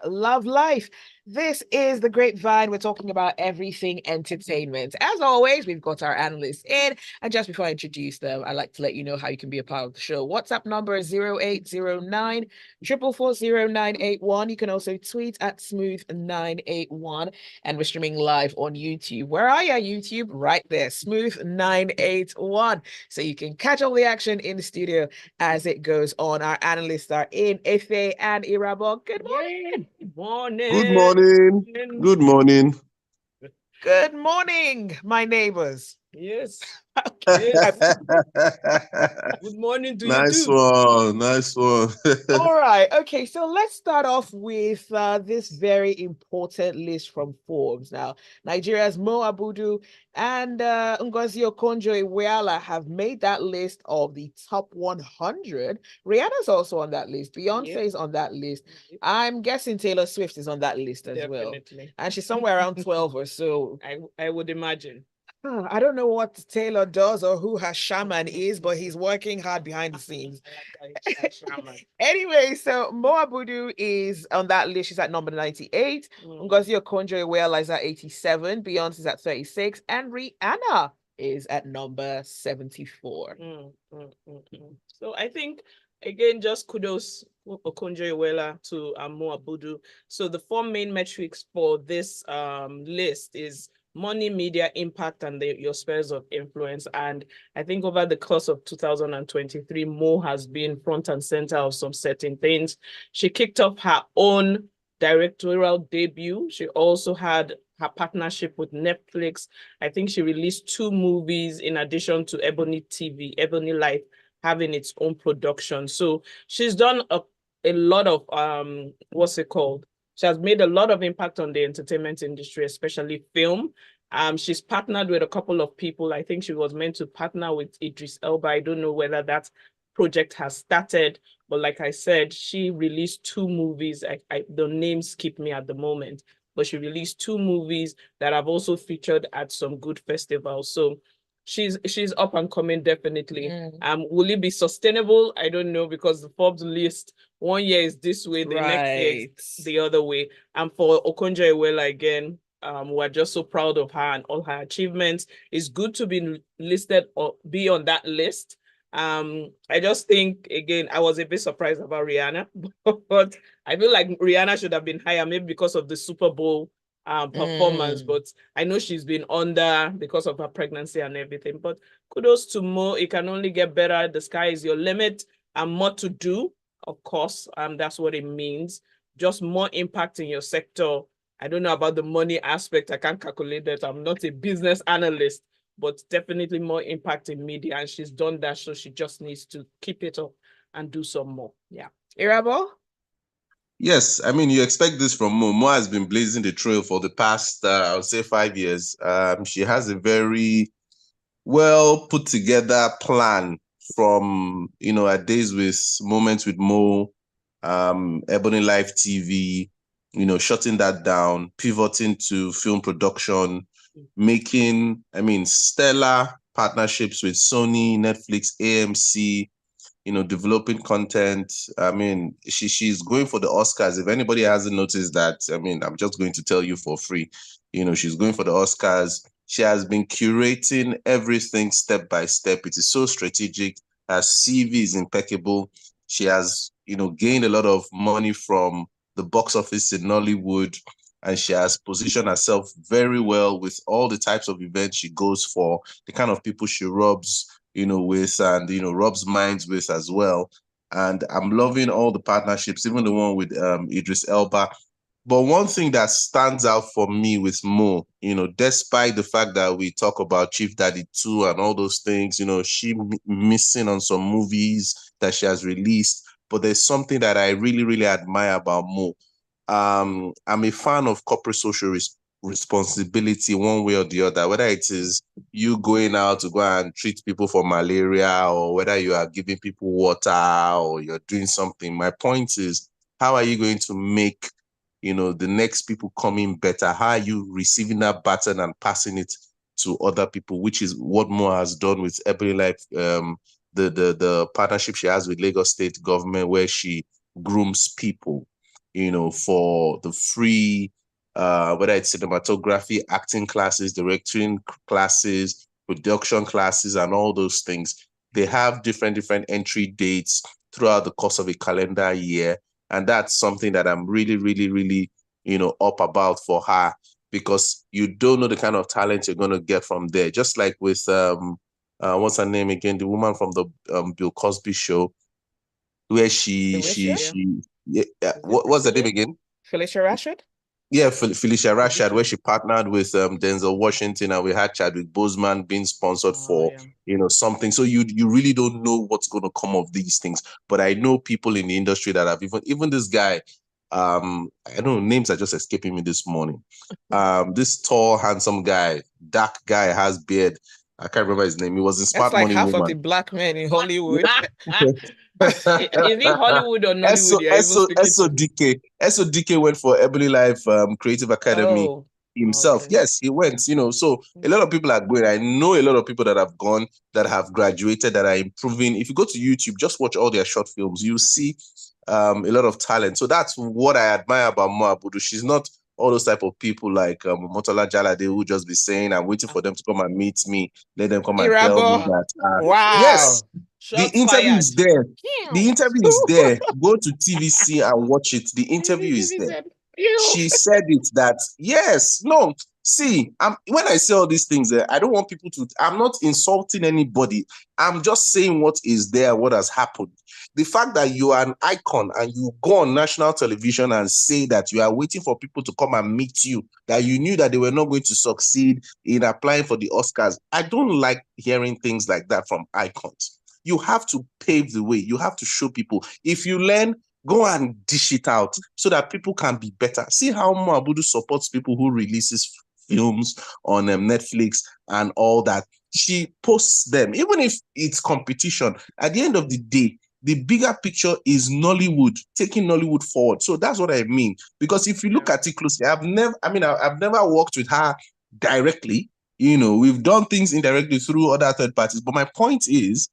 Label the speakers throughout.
Speaker 1: Love life. This is the Grapevine. We're talking about everything entertainment. As always, we've got our analysts in. And just before I introduce them, I'd like to let you know how you can be a part of the show. WhatsApp number is 0809 4440981. You can also tweet at smooth981. And we're streaming live on YouTube. Where are you, YouTube? Right there, smooth981. So you can catch all the action in the studio as it goes on. Our analysts are in Efe and Irabor. Good morning.
Speaker 2: Good morning.
Speaker 3: Good morning. Good morning.
Speaker 1: Good morning, my neighbors.
Speaker 2: Yes.
Speaker 1: Okay.
Speaker 2: Yes. Good morning to you
Speaker 3: Nice
Speaker 2: too.
Speaker 3: one. Nice one.
Speaker 1: All right. Okay. So let's start off with this very important list from Forbes. Now, Nigeria's Mo Abudu and Ngozi Okonjo-Iweala have made that list of the top 100. Rihanna's also on that list. Beyonce is on that list. I'm guessing Taylor Swift is on that list as well. And she's somewhere around 12 or so.
Speaker 2: I would imagine.
Speaker 1: I don't know what Taylor does or who her shaman is, but he's working hard behind the scenes. Anyway, so Mo Abudu is on that list. She's at number 98. Ngozi Okonjo-Iweala is at 87. Beyonce is at 36. And Rihanna is at number 74.
Speaker 2: So I think, again, just kudos Okonjo-Iweala to Mo Abudu. So the four main metrics for this list is money, media, impact, and your spheres of influence. And I think over the course of 2023, Mo has been front and center of some certain things. She kicked off her own directorial debut. She also had her partnership with Netflix. I think she released 2 movies in addition to Ebony TV, Ebony Life having its own production. So she's done a lot of, what's it called? She has made a lot of impact on the entertainment industry, especially film. She's partnered with a couple of people. I think she was meant to partner with Idris Elba. I don't know whether that project has started, but like I said, she released 2 movies. The names skip me at the moment, but she released 2 movies that have also featured at some good festivals. So she's up and coming, definitely. Will it be sustainable? I don't know, because the Forbes list, one year is this way, the next year is the other way. And for Okonjo-Iweala, again, we're just so proud of her and all her achievements. It's good to be listed or be on that list. I just think, again, I was a bit surprised about Rihanna, but I feel like Rihanna should have been higher, maybe because of the Super Bowl performance, but I know she's been under because of her pregnancy and everything. But kudos to Mo. It can only get better. The sky is your limit, and more to do, of course. That's what it means. Just more impact in your sector. I don't know about the money aspect. I can't calculate that. I'm not a business analyst, but definitely more impact in media. And she's done that, so she just needs to keep it up and do some more. Yeah.
Speaker 1: Irabor?
Speaker 3: Yes, I mean, you expect this from Mo. Mo has been blazing the trail for the past, I would say, 5 years. She has a very well put together plan from, her days with Moments with Mo, Ebony Life TV, shutting that down, pivoting to film production, making, stellar partnerships with Sony, Netflix, AMC, developing content. I mean, she's going for the Oscars. If anybody hasn't noticed that, I'm just going to tell you for free. She's going for the Oscars. She has been curating everything step by step. It is so strategic. Her CV is impeccable. She has, gained a lot of money from the box office in Nollywood, and she has positioned herself very well with all the types of events she goes for, the kind of people she rubs with, and, Rob's minds with as well. And I'm loving all the partnerships, even the one with Idris Elba. But one thing that stands out for me with Mo, despite the fact that we talk about Chief Daddy 2 and all those things, she missing on some movies that she has released. But there's something that I really, really admire about Mo. I'm a fan of corporate social responsibility one way or the other, whether it is you going out to go and treat people for malaria, or whether you are giving people water, or you're doing something. My point is, how are you going to make the next people coming better? How are you receiving that baton and passing it to other people, which is what Mo has done with Ebony Life, the partnership she has with Lagos State government, where she grooms people. for the free, whether it's cinematography, acting classes, directing classes, production classes, and all those things. They have different entry dates throughout the course of a calendar year. And that's something that I'm really, really, really, up about for her, because you don't know the kind of talent you're going to get from there. Just like with, what's her name again? The woman from the Bill Cosby show, where she, what's the name again?
Speaker 1: Felicia Rashad?
Speaker 3: Yeah, Felicia Rashad, where she partnered with Denzel Washington, and we had Chadwick Boseman being sponsored for something. So you really don't know what's going to come of these things. But I know people in the industry that have even this guy. I don't know, names are just escaping me this morning. This tall, handsome guy, dark guy, has beard. I can't remember his name. He was in Smart
Speaker 1: That's like
Speaker 3: Money
Speaker 1: half
Speaker 3: Woman.
Speaker 1: of the black men in Hollywood.
Speaker 2: Is it Hollywood or Nollywood?
Speaker 3: SODK went for Ebony Life Creative Academy himself.
Speaker 2: Okay.
Speaker 3: Yes, he went, so a lot of people are going. I know a lot of people that have gone, that have graduated, that are improving. If you go to YouTube, just watch all their short films, you see a lot of talent. So that's what I admire about Mo Abudu. She's not all those type of people like Motola Jalade who just be saying, I'm waiting for them to come and meet me. Let them come and tell me
Speaker 1: Irabor.
Speaker 3: that.
Speaker 1: Wow.
Speaker 3: Yes,
Speaker 2: Shots
Speaker 3: the interview
Speaker 2: fired.
Speaker 3: is there. The interview is there. Go to TVC and watch it. The interview is there. She said it that, yes, no. See, when I say all these things, I don't want people to, I'm not insulting anybody. I'm just saying what is there, what has happened. The fact that you are an icon and you go on national television and say that you are waiting for people to come and meet you, that you knew that they were not going to succeed in applying for the Oscars. I don't like hearing things like that from icons. You have to pave the way. You have to show people. If you learn, go and dish it out so that people can be better. See how Mo Abudu supports people who releases films on Netflix and all that. She posts them, even if it's competition. At the end of the day, the bigger picture is Nollywood, taking Nollywood forward. So that's what I mean. Because if you look at it closely, I've never worked with her directly. We've done things indirectly through other third parties. But my point is,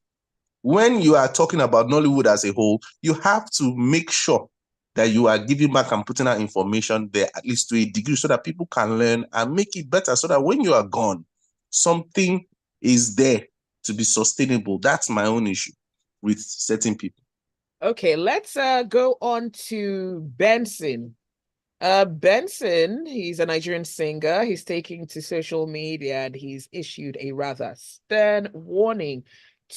Speaker 3: when you are talking about Nollywood as a whole, you have to make sure that you are giving back and putting out information there, at least to a degree, so that people can learn and make it better, so that when you are gone, something is there to be sustainable. That's my own issue with certain people.
Speaker 1: Okay, let's go on to Benson. Benson, he's a Nigerian singer. He's taking to social media and he's issued a rather stern warning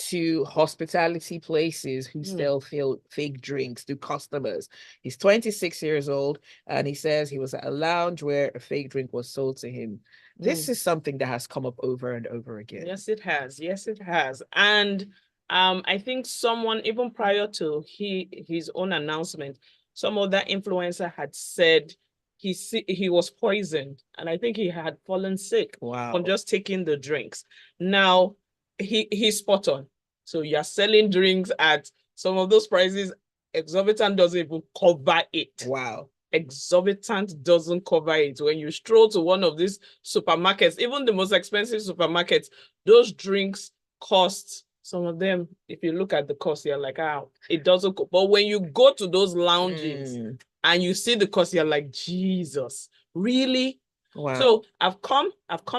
Speaker 1: to hospitality places who sell fake drinks to customers. He's 26 years old and he says he was at a lounge where a fake drink was sold to him. This is something that has come up over and over again.
Speaker 2: Yes, it has. Yes, it has. And I think someone, even prior to his own announcement, some other influencer had said he was poisoned, and I think he had fallen sick from just taking the drinks. Now he's spot on. So you're selling drinks at some of those prices, exorbitant doesn't even cover it.
Speaker 1: Wow.
Speaker 2: Exorbitant doesn't cover it. When you stroll to one of these supermarkets, even the most expensive supermarkets, those drinks cost, some of them, if you look at the cost, you're like, it doesn't go. But when you go to those lounges and you see the cost, you're like, Jesus, really? Wow. So I've come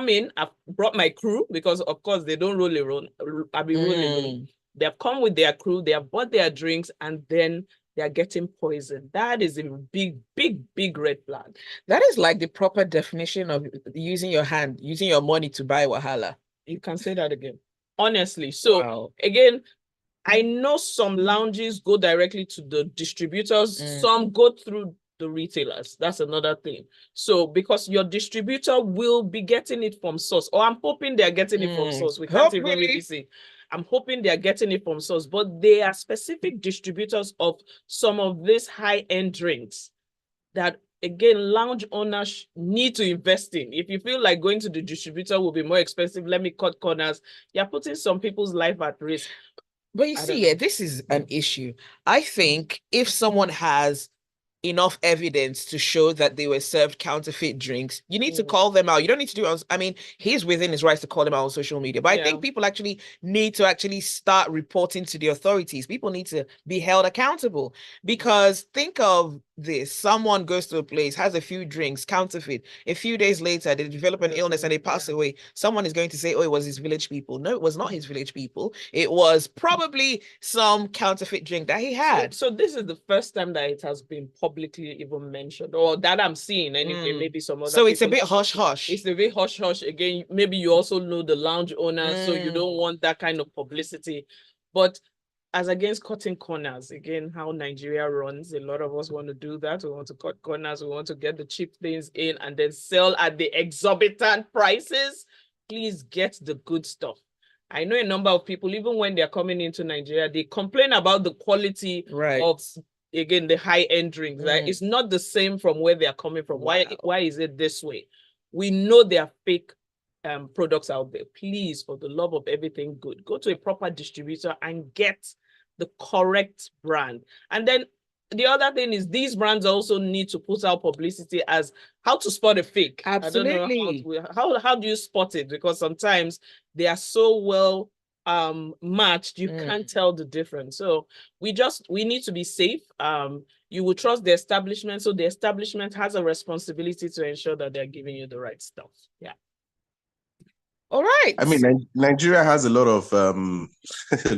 Speaker 2: in, I've brought my crew, because of course they don't roll alone. I'll be rolling alone. They have come with their crew, they have bought their drinks, and then they are getting poisoned. That is a big, big, big red flag.
Speaker 1: That is like the proper definition of using your hand, using your money to buy wahala.
Speaker 2: You can say that again. Honestly. So again, I know some lounges go directly to the distributors. Some go through the retailers. That's another thing. So because your distributor will be getting it from source, or I'm hoping they're getting it from source. We can't even really see. I'm hoping they're getting it from source, but they are specific distributors of some of these high-end drinks that, again, lounge owners need to invest in. If you feel like going to the distributor will be more expensive, let me cut corners. You're putting some people's life at risk.
Speaker 1: But you see, this is an issue. I think if someone has enough evidence to show that they were served counterfeit drinks, you need to call them out. You don't need to do it. I mean, he's within his rights to call them out on social media, but I think people actually need to start reporting to the authorities. People need to be held accountable, because think of this. Someone goes to a place, has a few drinks, counterfeit. A few days later, they develop an illness and they pass away. Someone is going to say, oh, it was his village people. No, it was not his village people. It was probably some counterfeit drink that he had.
Speaker 2: So this is the first time that it has been publicly even mentioned, or that I'm seeing anyway. Maybe some other.
Speaker 1: So it's a bit hush hush.
Speaker 2: It's a bit hush hush. Again, maybe you also know the lounge owner, so you don't want that kind of publicity. But as against cutting corners, again, how Nigeria runs, a lot of us want to do that. We want to cut corners. We want to get the cheap things in and then sell at the exorbitant prices. Please get the good stuff. I know a number of people, even when they're coming into Nigeria, they complain about the quality of, again, the high-end drinks. Right? It's not the same from where they're coming from. Wow. Why is it this way? We know there are fake products out there. Please, for the love of everything good, go to a proper distributor and get the correct brand. And then the other thing is these brands also need to put out publicity as how to spot a fake.
Speaker 1: Absolutely.
Speaker 2: I don't know how do you spot it? Because sometimes they are so well matched, you can't tell the difference. So we need to be safe. You will trust the establishment, so the establishment has a responsibility to ensure that they're giving you the right stuff. Yeah.
Speaker 1: All right.
Speaker 3: I mean, Nigeria has a lot of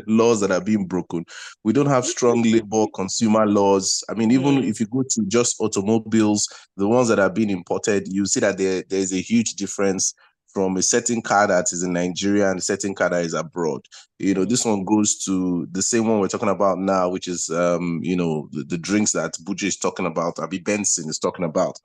Speaker 3: laws that are being broken. We don't have strong labor consumer laws. I mean, even if you go to just automobiles, the ones that are being imported, you see that there's a huge difference from a certain car that is in Nigeria and a certain car that is abroad. You know, this one goes to the same one we're talking about now, which is, you know, the drinks that Doghudje is talking about, Abi Benson is talking about.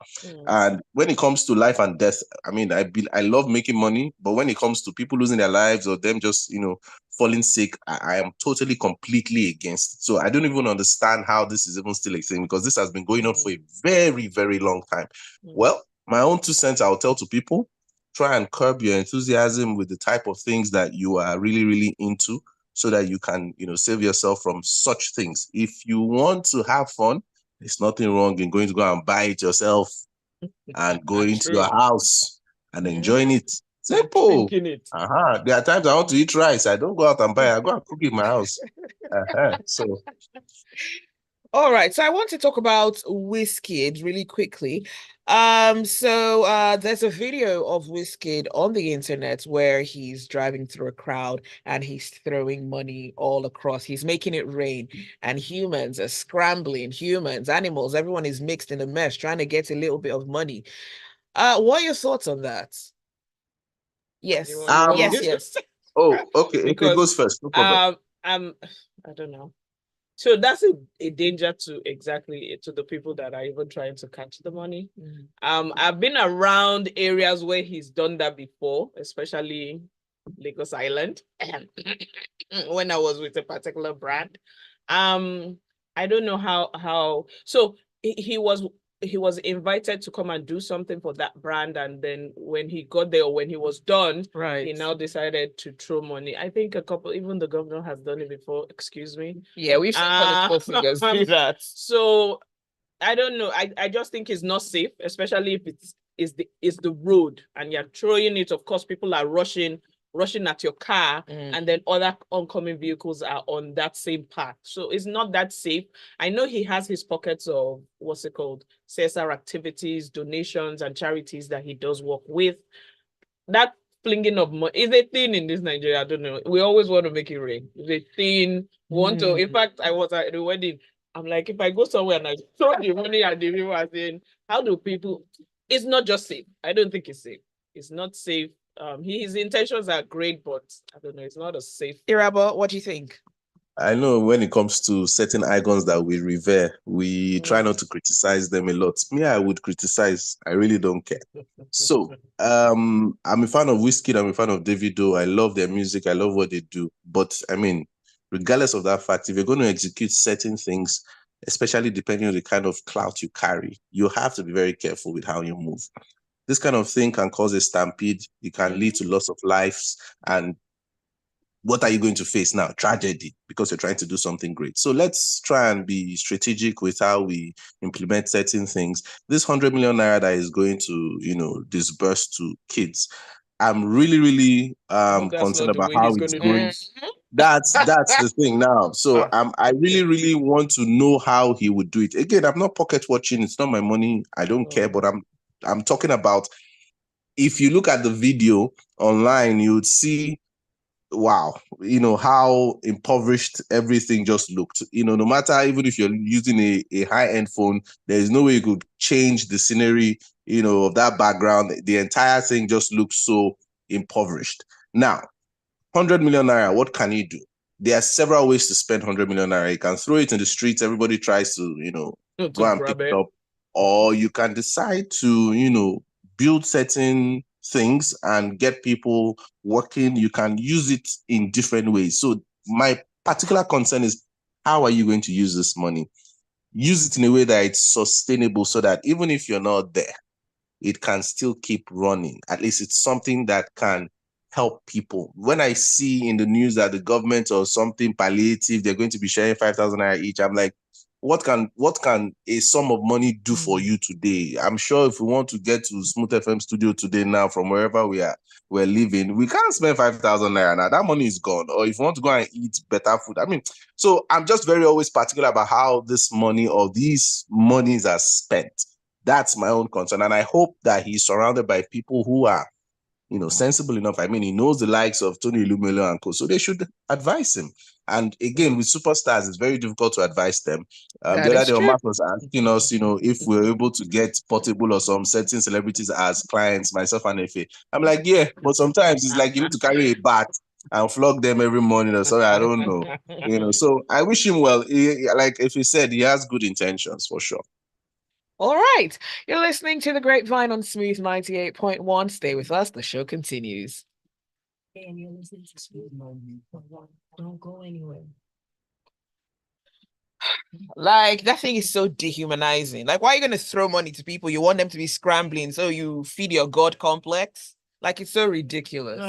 Speaker 3: And when it comes to life and death, I mean, I love making money, but when it comes to people losing their lives or them just, you know, falling sick, I am totally, completely against it. So I don't even understand how this is even still a thing, because this has been going on for a very, very long time. Well, my own 2 cents I'll tell to people: try and curb your enthusiasm with the type of things that you are really, really into, so that you can, you know, save yourself from such things. If you want to have fun, there's nothing wrong in going to go and buy it yourself and going to your house and enjoying it. Simple.
Speaker 2: It.
Speaker 3: There are times I want to eat rice. I don't go out and buy it. I go and cook it in my house. So.
Speaker 1: All right, so I want to talk about Wizkid really quickly. So there's a video of Wizkid on the internet where he's driving through a crowd and he's throwing money all across. He's making it rain, and humans are scrambling. Humans, animals, everyone is mixed in a mess trying to get a little bit of money. What are your thoughts on that? Yes. Yes.
Speaker 3: Oh, okay. Because, it goes first. No problem.
Speaker 2: I don't know. So that's a danger to the people that are even trying to catch the money. I've been around areas where he's done that before, especially Lagos Island, when I was with a particular brand. I don't know how. So he was invited to come and do something for that brand, and then when he got there, or when he was done, he now decided to throw money. I think even the governor has done it before. Excuse me.
Speaker 1: Yeah, we've seen political figures do that.
Speaker 2: So I don't know. I just think it's not safe, especially if it's the road and you're throwing it. Of course, people are rushing at your car, and then other oncoming vehicles are on that same path. So it's not that safe. I know he has his pockets of, what's it called, CSR activities, donations, and charities that he does work with. That flinging of money is a thing in this Nigeria. I don't know. We always want to make it rain. It's a thing. In fact, I was at the wedding. I'm like, if I go somewhere and I throw the money at the people, are saying, how do people? It's not just safe. I don't think it's safe. It's not safe. His intentions are great, but I don't know, it's not a safe.
Speaker 1: Irabor, what do you think?
Speaker 3: I know when it comes to certain icons that we revere, we try not to criticize them a lot. Me, I would criticize. I really don't care. So, I'm a fan of Wizkid. I'm a fan of Davido. I love their music. I love what they do. But I mean, regardless of that fact, if you're going to execute certain things, especially depending on the kind of clout you carry, you have to be very careful with how you move. This kind of thing can cause a stampede. It can lead to loss of lives. And what are you going to face now? Tragedy, because you're trying to do something great. So let's try and be strategic with how we implement certain things. This 100 million naira that is going to, disburse to kids, I'm really, really concerned about how it's going. That's the thing now. So I really want to know how he would do it. Again, I'm not pocket watching. It's not my money. I don't care. But I'm talking about, if you look at the video online, you would see, wow, how impoverished everything just looked. No matter, even if you're using a high-end phone, there is no way you could change the scenery, of that background. The entire thing just looks so impoverished. Now, 100 million naira, what can you do? There are several ways to spend 100 million naira. You can throw it in the streets. Everybody tries to, go and pick it up. Or you can decide to, build certain things and get people working. You can use it in different ways. So my particular concern is, how are you going to use this money? Use it in a way that it's sustainable, so that even if you're not there, it can still keep running. At least it's something that can help people. When I see in the news that the government or something palliative, they're going to be sharing 5,000 naira each, I'm like, what can a sum of money do for you today? I'm sure if we want to get to Smooth FM studio today now, from wherever we're living, we can't spend 5,000 naira now. That money is gone. Or if you want to go and eat better food, so I'm just very always particular about how this money or these monies are spent. That's my own concern. And I hope that he's surrounded by people who are, sensible enough. He knows the likes of Tony Lumelo and co. So they should advise him. And again, with superstars, it's very difficult to advise them. The other day, Omar was asking us, if we're able to get Portable or some certain celebrities as clients, myself and Efe. I'm like, yeah, but sometimes it's like you need to carry a bat and flog them every morning or something. I don't know. So I wish him well. Like if he said, he has good intentions for sure.
Speaker 1: All right. You're listening to The Grapevine on Smooth 98.1. Stay with us. The show continues.
Speaker 4: And you're listening to Smooth 98.1. Don't go anywhere.
Speaker 1: Like, that thing is so dehumanizing. Like, why are you going to throw money to people? You want them to be scrambling so you feed your God complex? Like, it's so ridiculous.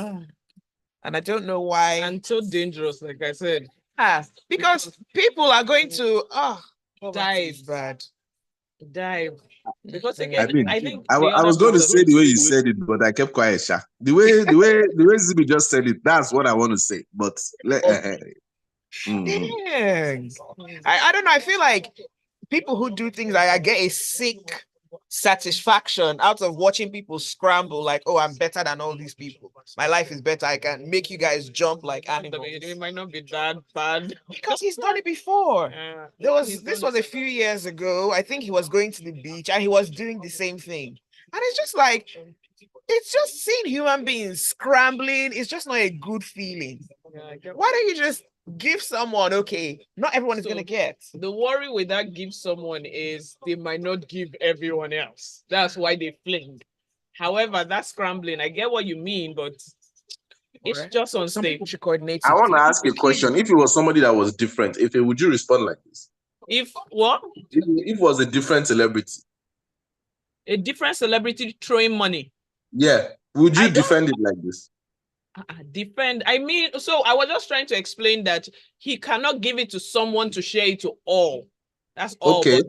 Speaker 1: And I don't know why.
Speaker 2: And so dangerous, like I said.
Speaker 1: Because people are going to, dive, bad. Dive.
Speaker 2: Because again, I think
Speaker 3: I was going to say the way you said it, but I kept quiet, Sha. The way Zibby just said it, that's what I want to say. But
Speaker 1: Dang. I don't know. I feel like people who do things like I get a sick satisfaction out of watching people scramble, like, oh, I'm better than all these people. My life is better. I can make you guys jump like animals.
Speaker 2: It might not be that bad.
Speaker 1: Because he's done it before. This was a few years ago. I think he was going to the beach and he was doing the same thing. And it's just like, it's just seeing human beings scrambling. It's just not a good feeling. Why don't you just give someone, okay, not everyone is going to get.
Speaker 2: The worry with that give someone is they might not give everyone else. That's why they fling. However, that scrambling, I get what you mean, but it's just on stage.
Speaker 1: Should coordinate.
Speaker 3: I want to ask a question. If it was somebody that was different, would you respond like this?
Speaker 2: If what?
Speaker 3: If it was a different celebrity.
Speaker 2: A different celebrity throwing money.
Speaker 3: Yeah. Would you defend it like this?
Speaker 2: Defend. I mean, so I was just trying to explain that he cannot give it to someone to share it to all. That's all.
Speaker 3: Okay.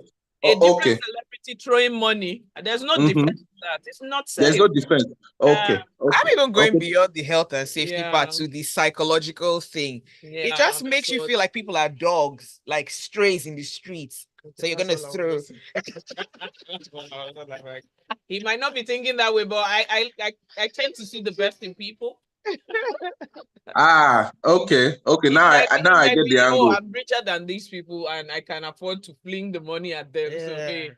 Speaker 2: But a different celebrity throwing money, there's no defense to that. It's not safe.
Speaker 3: There's no defense. Okay.
Speaker 1: I'm even going beyond the health and safety part to the psychological thing. It just makes you feel like people are dogs, like strays in the streets. So you're gonna throw.
Speaker 2: He might not be thinking that way, but I tend to see the best in people.
Speaker 3: Okay. Now I get the angle.
Speaker 2: I'm richer than these people, and I can afford to fling the money at them. So hey.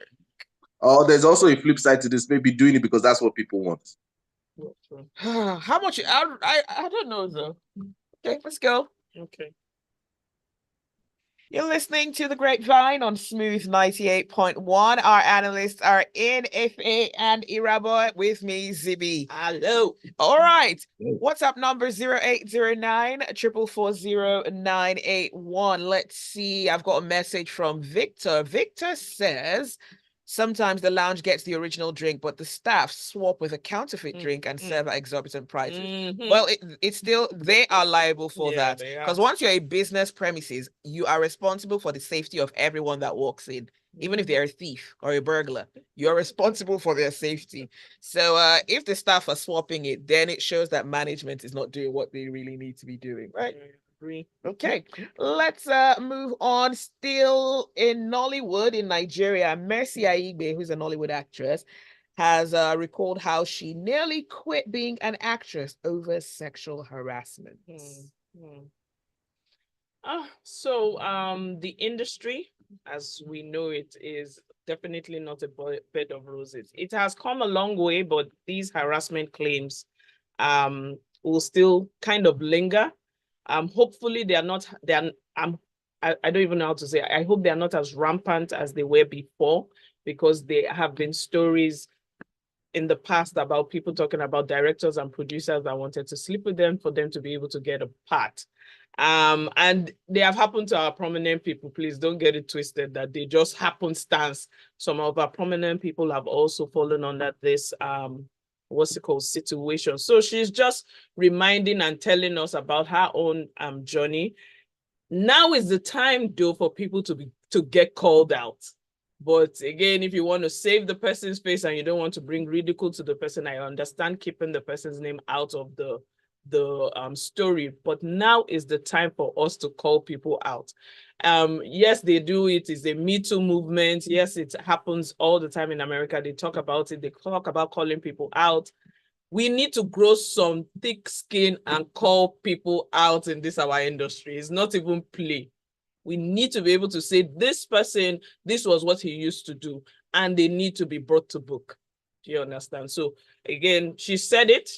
Speaker 3: There's also a flip side to this. Maybe doing it because that's what people want.
Speaker 1: How much? I don't know though. Okay, let's go.
Speaker 2: Okay.
Speaker 1: You're listening to The Grapevine on Smooth 98.1. Our analysts are in Efe and Irabor with me, Zibby.
Speaker 2: Hello.
Speaker 1: All right. WhatsApp number 0809 444 981. Let's see. I've got a message from Victor. Victor says, sometimes the lounge gets the original drink, but the staff swap with a counterfeit drink and serve at exorbitant prices. Well, it's still, they are liable for that. Because once you're a business premises, you are responsible for the safety of everyone that walks in. Even if they're a thief or a burglar, you're responsible for their safety. So if the staff are swapping it, then it shows that management is not doing what they really need to be doing, right?
Speaker 2: Agree.
Speaker 1: Okay, let's move on. Still in Nollywood in Nigeria, Mercy Aigbe, who's a Nollywood actress, has recalled how she nearly quit being an actress over sexual harassment.
Speaker 2: The industry, as we know it, is definitely not a bed of roses. It has come a long way, but these harassment claims will still kind of linger. Hopefully I don't even know how to say. I hope they are not as rampant as they were before, because there have been stories in the past about people talking about directors and producers that wanted to sleep with them for them to be able to get a part. And they have happened to our prominent people. Please don't get it twisted that they just happenstance. Some of our prominent people have also fallen under this situation. So she's just reminding and telling us about her own journey. Now is the time, though, for people to get called out. But again, if you want to save the person's face and you don't want to bring ridicule to the person, I understand keeping the person's name out of the story. But now is the time for us to call people out. Yes, they do it. It's a Me Too movement. Yes, it happens all the time in America. They talk about it. They talk about calling people out. We need to grow some thick skin and call people out in this our industry. It's not even play. We need to be able to say, this person, this was what he used to do, and they need to be brought to book. Do you understand? So again, she said it.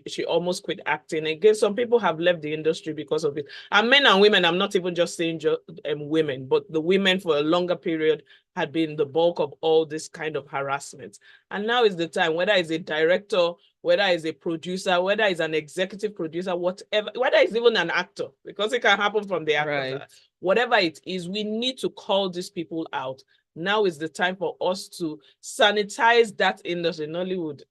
Speaker 2: She almost quit acting. Again, some people have left the industry because of it. And men and women, I'm not even just saying women, but the women for a longer period had been the bulk of all this kind of harassment. And now is the time, whether it's a director, whether it's a producer, whether it's an executive producer, whatever, whether it's even an actor, because it can happen from the actor.
Speaker 1: Right.
Speaker 2: Whatever it is, we need to call these people out. Now is the time for us to sanitize that industry in Nollywood.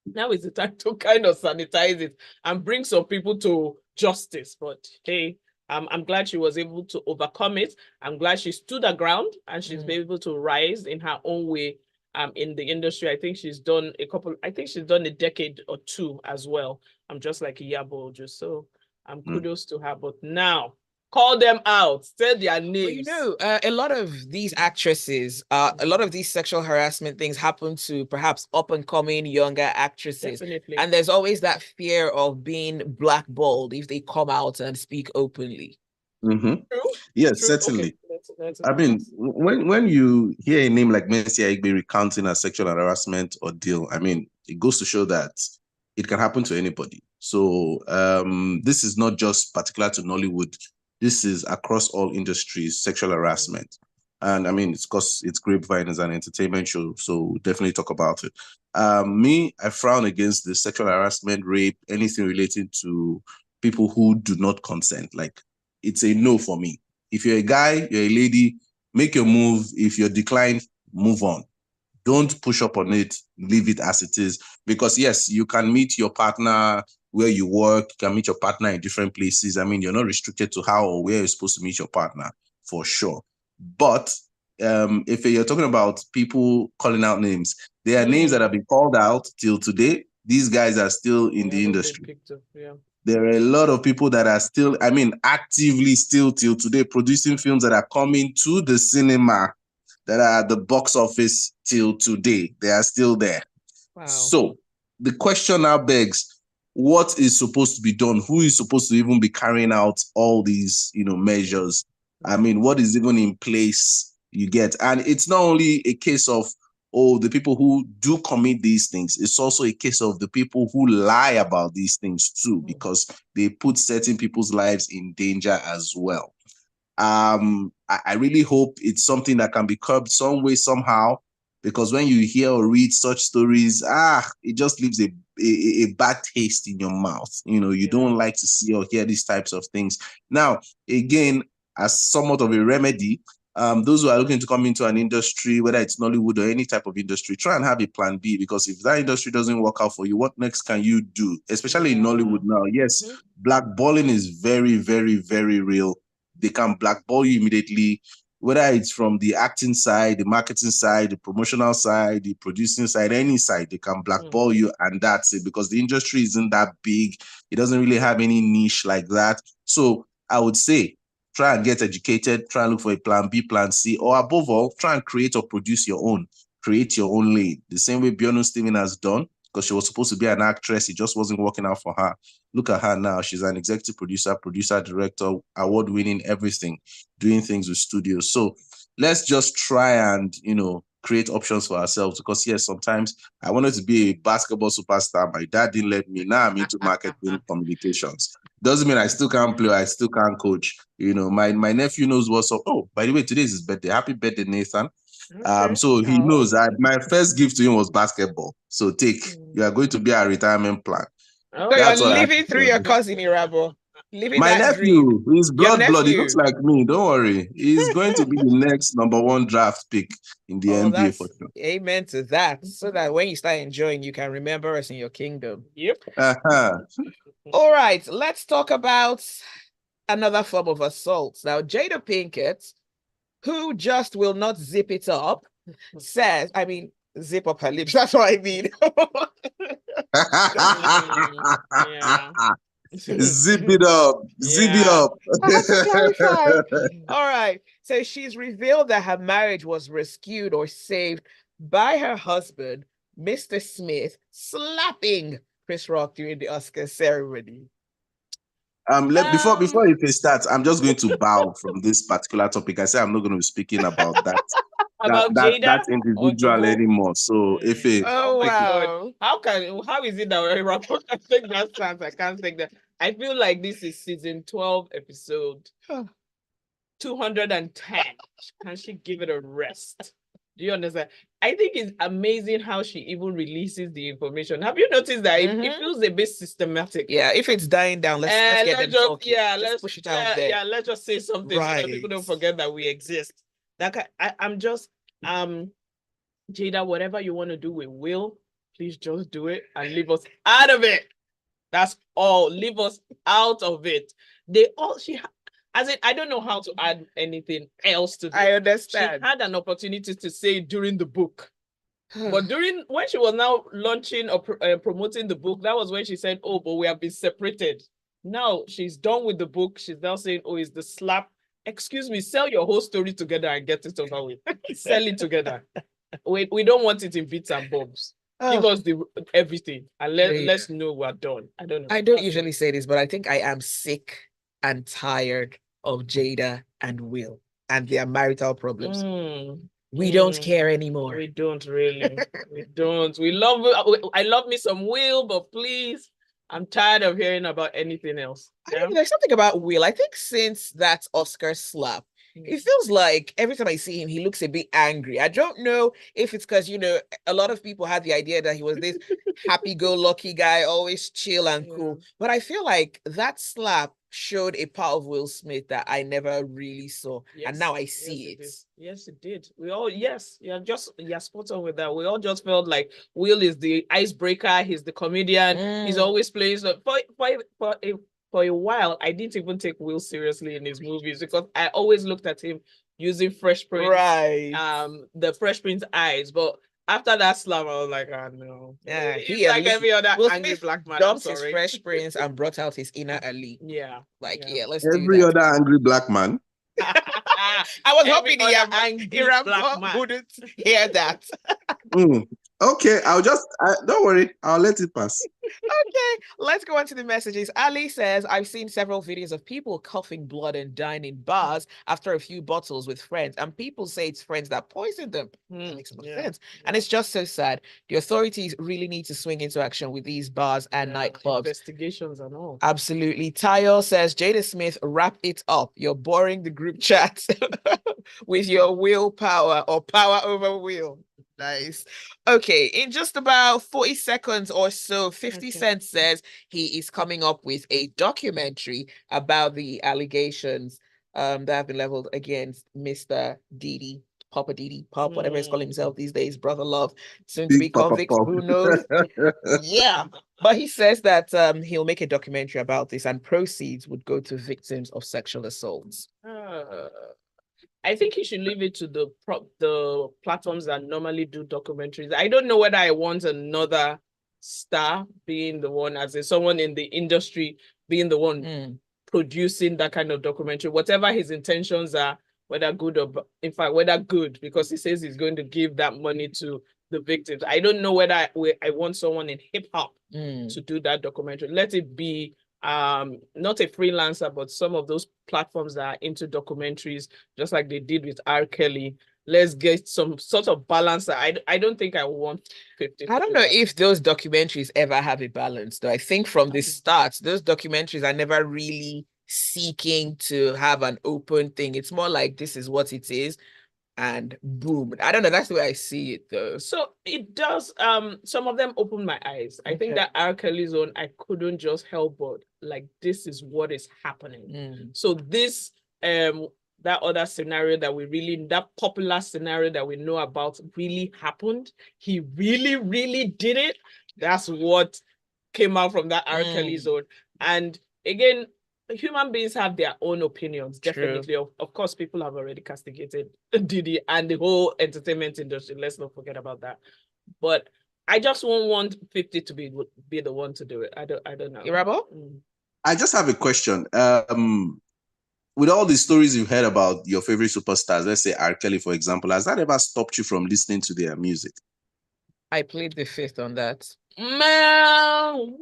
Speaker 2: Now is the time to kind of sanitize it and bring some people to justice. But hey, I'm glad she was able to overcome it. I'm glad she stood her ground and she's been able to rise in her own way in the industry. I think she's done a decade or two as well. I'm just like Irabor, just so kudos to her. But now, call them out, say their names.
Speaker 1: Well, a lot of these actresses, a lot of these sexual harassment things happen to perhaps up and coming younger actresses.
Speaker 2: Definitely.
Speaker 1: And there's always that fear of being blackballed if they come out and speak openly.
Speaker 3: Yes, certainly.
Speaker 2: Okay.
Speaker 3: I mean, when you hear a name like Mercy Aigbe recounting a sexual harassment ordeal, I mean, it goes to show that it can happen to anybody. So this is not just particular to Nollywood. This is across all industries, sexual harassment. And I mean, it's because it's Grapevine as an entertainment show, so we'll definitely talk about it. I frown against the sexual harassment, rape, anything relating to people who do not consent. Like, it's a no for me. If you're a guy, you're a lady, make your move. If you're declined, move on. Don't push up on it, leave it as it is. Because yes, you can meet your partner where you work, you can meet your partner in different places. I mean, you're not restricted to how or where you're supposed to meet your partner, for sure. But if you're talking about people calling out names, there are names that have been called out till today. These guys are still in the industry. There are a lot of people that are still, I mean, actively still till today producing films that are coming to the cinema, that are at the box office till today. They are still there. Wow. So the question now begs, what is supposed to be done? Who is supposed to even be carrying out all these, measures? I mean, what is even in place you get? And it's not only a case of, the people who do commit these things. It's also a case of the people who lie about these things too, because they put certain people's lives in danger as well. I really hope it's something that can be curbed some way, somehow, because when you hear or read such stories, it just leaves a bad taste in your mouth. You don't like to see or hear these types of things. Now, again, as somewhat of a remedy, those who are looking to come into an industry, whether it's Nollywood or any type of industry, try and have a plan B, because if that industry doesn't work out for you, what next can you do? Especially in Nollywood now. Yes, blackballing is very, very, very real. They can blackball you immediately whether it's from the acting side, the marketing side, the promotional side, the producing side, any side, they can blackball you, and that's it, because the industry isn't that big. It doesn't really have any niche like that. So I would say, try and get educated, try and look for a plan B, plan C, or above all, try and create or produce your own. Create your own lane. The same way Bjorn Steven has done, because she was supposed to be an actress. It just wasn't working out for her. Look at her now. She's an executive producer, director, award-winning everything, doing things with studios. So let's just try and, create options for ourselves, because yes, sometimes I wanted to be a basketball superstar. My dad didn't let me. Now I'm into marketing communications. Doesn't mean I still can't play, or I still can't coach. My nephew knows what's up. Oh, by the way, today is his birthday. Happy birthday, Nathan.
Speaker 2: Okay.
Speaker 3: So he knows that my first gift to him was basketball. So you are going to be a retirement plan.
Speaker 1: So
Speaker 3: That's
Speaker 1: you're
Speaker 3: what
Speaker 1: living through your cousin Irabor. Living
Speaker 3: my
Speaker 1: that dream.
Speaker 3: nephew, his
Speaker 1: Your
Speaker 3: blood. He
Speaker 1: nephew.
Speaker 3: looks like me. Don't worry. He's going to be the next number 1 draft pick in the NBA for sure.
Speaker 1: Amen to that. So that when you start enjoying, you can remember us in your kingdom.
Speaker 2: Yep.
Speaker 1: All right, let's talk about another form of assault. Now, Jada Pinkett, who just will not zip it up, says, zip up her lips. That's what I mean.
Speaker 2: Yeah.
Speaker 3: Zip it up. Zip it up.
Speaker 1: I have to clarify. All right. So she's revealed that her marriage was rescued or saved by her husband, Mr. Smith, slapping Chris Rock during the Oscar ceremony.
Speaker 3: Before it starts, I'm just going to bow from this particular topic. I say I'm not going to be speaking about that. that individual anymore. So
Speaker 2: oh my God, how is it that Irabor can take that stance? I can't take that. I feel like this is season 12, episode 210. Can she give it a rest? Do you understand? I think it's amazing how she even releases the information. Have you noticed that it feels a bit systematic?
Speaker 1: Yeah, if it's dying down, let's get them talking.
Speaker 2: Yeah,
Speaker 1: let's push it out there.
Speaker 2: Yeah, let's just say something so that people don't forget that we exist. I'm just Jada, whatever you want to do with Will, please just do it and leave us out of it. That's all. Leave us out of it. I don't know how to add anything else to this.
Speaker 1: I understand.
Speaker 2: She had an opportunity to say it during the book. But when she was now launching or promoting the book, that was when she said, oh, but we have been separated. Now she's done with the book. She's now saying, oh, it's the slap. Excuse me, sell your whole story together and get it over with. Sell it together. We don't want it in bits and bobs. Give us everything and let's know we're done. I don't know.
Speaker 1: I don't usually say this, but I think I am sick and tired of Jada and Will and their marital problems. We don't care anymore.
Speaker 2: We don't really. We don't. I love me some Will, but please, I'm tired of hearing about anything else.
Speaker 1: Yeah? There's something about Will. I think since that Oscar slap, it feels like every time I see him, he looks a bit angry. I don't know if it's because, a lot of people had the idea that he was this happy-go-lucky guy, always chill and cool. But I feel like that slap showed a part of Will Smith that I never really saw. Yes, and now I see it.
Speaker 2: Yes, it did. You're spot on with that. We all just felt like Will is the icebreaker. He's the comedian. He's always playing. So for a while, I didn't even take Will seriously in his movies because I always looked at him using Fresh Prince, the Fresh Prince eyes. But after that slam, I was like, oh no.
Speaker 1: Yeah,
Speaker 2: he's like every other angry black man.
Speaker 1: Dumped his Fresh Prince and brought out his inner Ali.
Speaker 2: Yeah.
Speaker 1: Let's do that.
Speaker 3: Every other angry black man.
Speaker 1: I was hoping Irabor wouldn't hear that.
Speaker 3: Okay, don't worry, I'll let it pass.
Speaker 1: Okay, let's go on to the messages. Ali says, I've seen several videos of people coughing blood and dying in bars after a few bottles with friends, and people say it's friends that poisoned them. That makes more sense. And it's just so sad. The authorities really need to swing into action with these bars and nightclubs.
Speaker 2: Investigations and all.
Speaker 1: Absolutely. Tayo says, Jada Smith, wrap it up. You're boring the group chat with your willpower or power over will. Nice. Okay, in just about 40 seconds or so, 50 Cent says he is coming up with a documentary about the allegations that have been leveled against Mr. Diddy, Papa Diddy, Pop, whatever he's calling himself these days, Brother Love, soon to be convict, who knows? Yeah. But he says that he'll make a documentary about this and proceeds would go to victims of sexual assaults.
Speaker 2: I think you should leave it to the platforms that normally do documentaries. I don't know whether I want another star being the one, as in someone in the industry being the one producing that kind of documentary, whatever his intentions are, whether good or, in fact, whether good, because he says he's going to give that money to the victims. I don't know whether I want someone in hip hop to do that documentary. Let it be not a freelancer, but some of those platforms that are into documentaries, just like they did with R. Kelly. Let's get some sort of balance. I don't think I want 50.
Speaker 1: I don't know if those documentaries ever have a balance, though. I think from the start, those documentaries are never really seeking to have an open thing. It's more like this is what it is, and boom. I don't know. That's the way I see it, though.
Speaker 2: So it does. Some of them opened my eyes. I think that R. Kelly's own, I couldn't just help but like, this is what is happening. So this that other scenario that popular scenario that we know about really happened. He really, really did it. That's what came out from that R. Kelly zone. And again, human beings have their own opinions, definitely. Of course, people have already castigated Diddy and the whole entertainment industry. Let's not forget about that. But I just won't want 50 to be the one to do it. I don't know.
Speaker 1: Irabor?
Speaker 3: I just have a question. With all the stories you've heard about your favorite superstars, let's say R. Kelly, for example, has that ever stopped you from listening to their music?
Speaker 1: I plead the fifth on that.
Speaker 2: Well,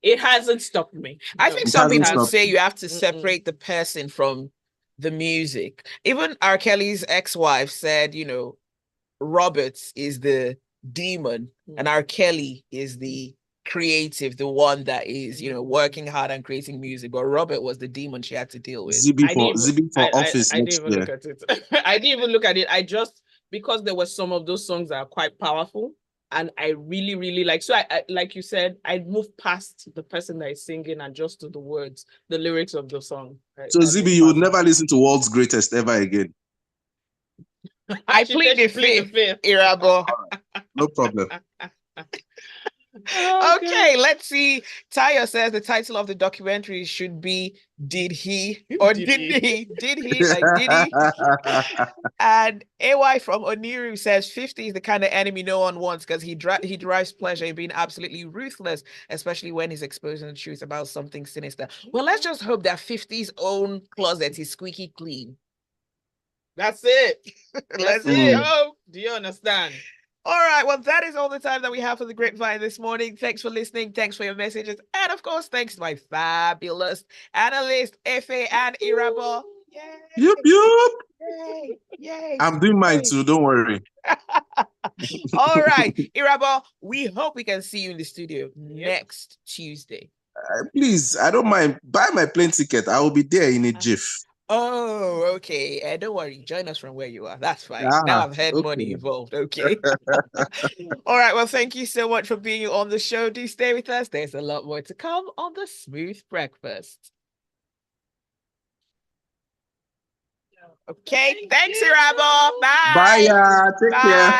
Speaker 2: it hasn't stopped me.
Speaker 1: I think some people say you have to separate the person from the music. Even R. Kelly's ex-wife said, you know, Roberts is the demon and R. Kelly is the creative, the one that is, you know, working hard and creating music. But Robert was the demon she had to deal with.
Speaker 3: Zibby for office.
Speaker 2: I didn't even look at it. I didn't even look at it. I just, because there were some of those songs that are quite powerful. And I really, really like, so I like you said, I'd move past the person that is singing and just to the words, the lyrics of the song.
Speaker 3: So Zibby, you would never listen to World's Greatest ever again.
Speaker 1: I plead the fifth, Irabor.
Speaker 3: No problem.
Speaker 1: Okay, let's see. Tayo says the title of the documentary should be Did He or Did He? Did He? Like did he? And AY from Oniru says 50 is the kind of enemy no one wants because he derives pleasure in being absolutely ruthless, especially when he's exposing the truth about something sinister. Well, let's just hope that 50's own closet is squeaky clean.
Speaker 2: That's it.
Speaker 1: Let's see.
Speaker 2: Oh, do you understand?
Speaker 1: All right, well, that is all the time that we have for the Grapevine this morning. Thanks for listening. Thanks for your messages. And of course, thanks to my fabulous analyst, Efe and Irabor. Yay!
Speaker 3: Yup, yup.
Speaker 1: Yay! Yay!
Speaker 3: I'm doing mine too, don't worry.
Speaker 1: All right, Irabor, we hope we can see you in the studio next Tuesday.
Speaker 3: Please, I don't mind. Buy my plane ticket. I will be there in a jiff.
Speaker 1: Oh, okay. Don't worry. Join us from where you are. That's fine. Now I've heard money involved. Okay. All right. Well, thank you so much for being on the show. Do stay with us. There's a lot more to come on the Smooth Breakfast. Okay. Thanks, Irabor. Bye.
Speaker 3: Bye. Take care.